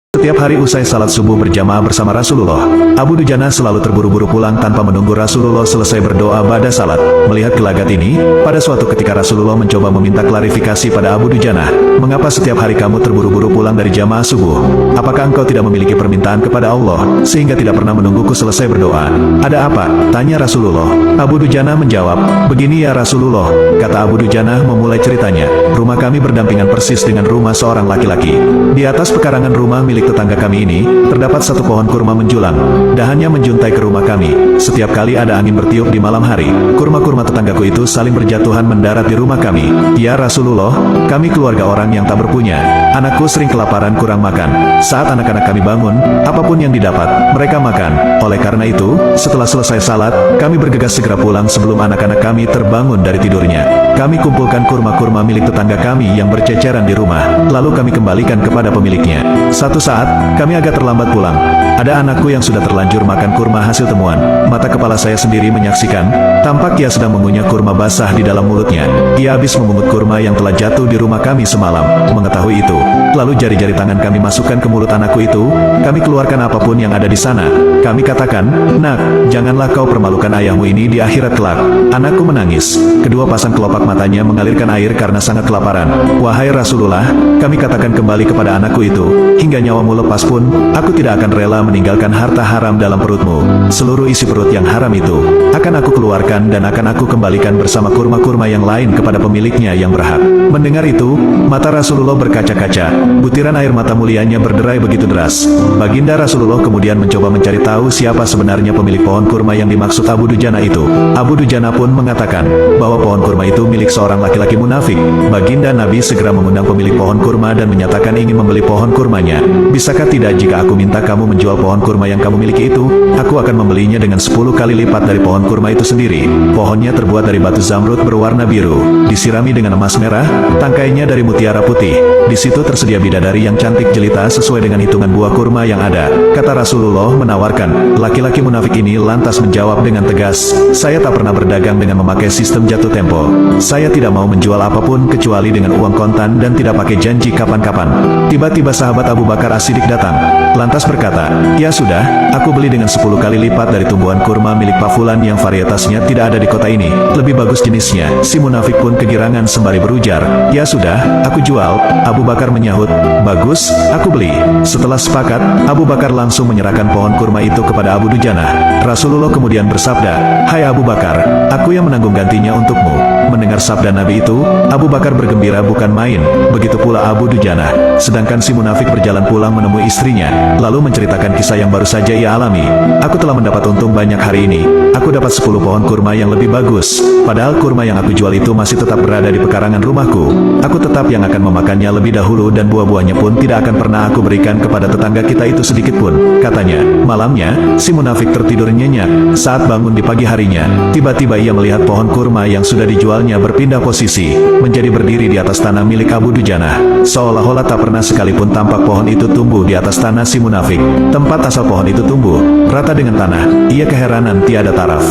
Setiap hari usai salat subuh berjamaah bersama Rasulullah, Abu Dujana selalu terburu-buru pulang tanpa menunggu Rasulullah selesai berdoa pada salat. Melihat gelagat ini, pada suatu ketika Rasulullah mencoba meminta klarifikasi pada Abu Dujana, "Mengapa setiap hari kamu terburu-buru pulang dari jamaah subuh? Apakah engkau tidak memiliki permintaan kepada Allah, sehingga tidak pernah menungguku selesai berdoa?" "Ada apa?" tanya Rasulullah. Abu Dujana menjawab, "Begini ya Rasulullah," kata Abu Dujana memulai ceritanya, "rumah kami berdampingan persis dengan rumah seorang laki-laki. Di atas pekarangan rumah milik tetangga kami ini, terdapat satu pohon kurma menjulang. Dahannya menjuntai ke rumah kami. Setiap kali ada angin bertiup di malam hari, kurma-kurma tetanggaku itu saling berjatuhan mendarat di rumah kami. Ya Rasulullah, kami keluarga orang yang tak berpunya. Anakku sering kelaparan kurang makan. Saat anak-anak kami bangun, apapun yang didapat, mereka makan. Oleh karena itu, setelah selesai salat, kami bergegas segera pulang sebelum anak-anak kami terbangun dari tidurnya. Kami kumpulkan kurma-kurma milik tetangga kami yang berceceran di rumah, lalu kami kembalikan kepada pemiliknya. Satu saat, kami agak terlambat pulang. Ada anakku yang sudah terlanjur makan kurma hasil temuan. Mata kepala saya sendiri menyaksikan, tampak ia sedang mengunyah kurma basah di dalam mulutnya. Ia habis memungut kurma yang telah jatuh di rumah kami semalam. Mengetahui itu, lalu jari-jari tangan kami masukkan ke mulut anakku itu, kami keluarkan apapun yang ada di sana. Kami katakan, 'Nak, janganlah kau permalukan ayahmu ini di akhirat kelak.' Anakku menangis. Kedua pasang kelopak matanya mengalirkan air karena sangat kelaparan. 'Wahai Rasulullah,' kami katakan kembali kepada anakku itu, 'hingga nyawamu lepas pun, aku tidak akan rela meninggalkan harta haram dalam perutmu. Seluruh isi perut yang haram itu akan aku keluarkan dan akan aku kembalikan bersama kurma-kurma yang lain kepada pemiliknya yang berhak.' Mendengar itu, mata Rasulullah berkaca-kaca. Butiran air mata mulianya berderai begitu deras. Baginda Rasulullah kemudian mencoba mencari tahu siapa sebenarnya pemilik pohon kurma yang dimaksud Abu Dujana itu. Abu Dujana pun mengatakan bahwa pohon kurma itu milik seorang laki-laki munafik. Baginda Nabi segera mengundang pemilik pohon kurma dan menyatakan ingin membeli pohon kurmanya. 'Bisakah tidak jika aku minta kamu menjual pohon kurma yang kamu miliki itu? Aku akan membelinya dengan 10 kali lipat dari pohon kurma itu sendiri.' Pohonnya terbuat dari batu zamrud berwarna biru, disirami dengan emas merah, tangkainya dari mutiara putih. Di situ tersedia bidadari yang cantik jelita sesuai dengan hitungan buah kurma yang ada. Kata Rasulullah menawarkan. Laki-laki munafik ini lantas menjawab dengan tegas, 'Saya tak pernah berdagang dengan memakai sistem jatuh tempo. Saya tidak mau menjual apapun kecuali dengan uang kontan dan tidak pakai janji kapan-kapan.' Tiba-tiba sahabat Abu Bakar As-Siddiq datang, lantas berkata, 'Ya sudah, aku beli dengan 10 kali lipat dari tumbuhan kurma milik Pak Fulan yang varietasnya tidak ada di kota ini. Lebih bagus jenisnya.' Si munafik pun kegirangan sembari berujar, 'Ya sudah, aku jual.' Abu Bakar menyahut, 'Bagus, aku beli.' Setelah sepakat, Abu Bakar langsung menyerahkan pohon kurma itu kepada Abu Dujana. Rasulullah kemudian bersabda, 'Hai Abu Bakar, aku yang menanggung gantinya untukmu.' Mendengar sabda Nabi itu, Abu Bakar bergembira bukan main, begitu pula Abu Dujana. Sedangkan si munafik berjalan pulang menemui istrinya, lalu menceritakan kisah yang baru saja ia alami. 'Aku telah mendapat untung banyak hari ini. Aku dapat 10 pohon kurma yang lebih bagus. Padahal kurma yang aku jual itu masih tetap berada di pekarangan rumahku. Aku tetap yang akan memakannya lebih dahulu dan buah-buahnya pun tidak akan pernah aku berikan kepada tetangga kita itu sedikit pun.' Katanya, malamnya, si munafik tertidur nyenyak. Saat bangun di pagi harinya, tiba-tiba ia melihat pohon kurma yang sudah dijualnya berpindah posisi, menjadi berdiri di atas tanah milik Abu Dujana. Seolah-olah tak pernah sekalipun tampak pohon itu tumbuh di atas tanah si munafik. Tempat asal pohon itu tumbuh, rata dengan tanah. Ia keheranan tiada taraf.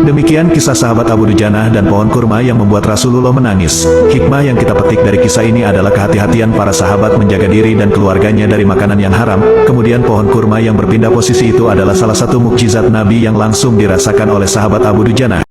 Demikian kisah sahabat Abu Dujana dan pohon kurma yang membuat Rasulullah menangis. Hikmah yang kita petik dari kisah ini adalah kehati-hatian para sahabat menjaga diri dan keluarganya dari makanan yang haram. Kemudian pohon kurma yang berpindah posisi itu adalah salah satu mukjizat Nabi yang langsung dirasakan oleh sahabat Abu Dujana.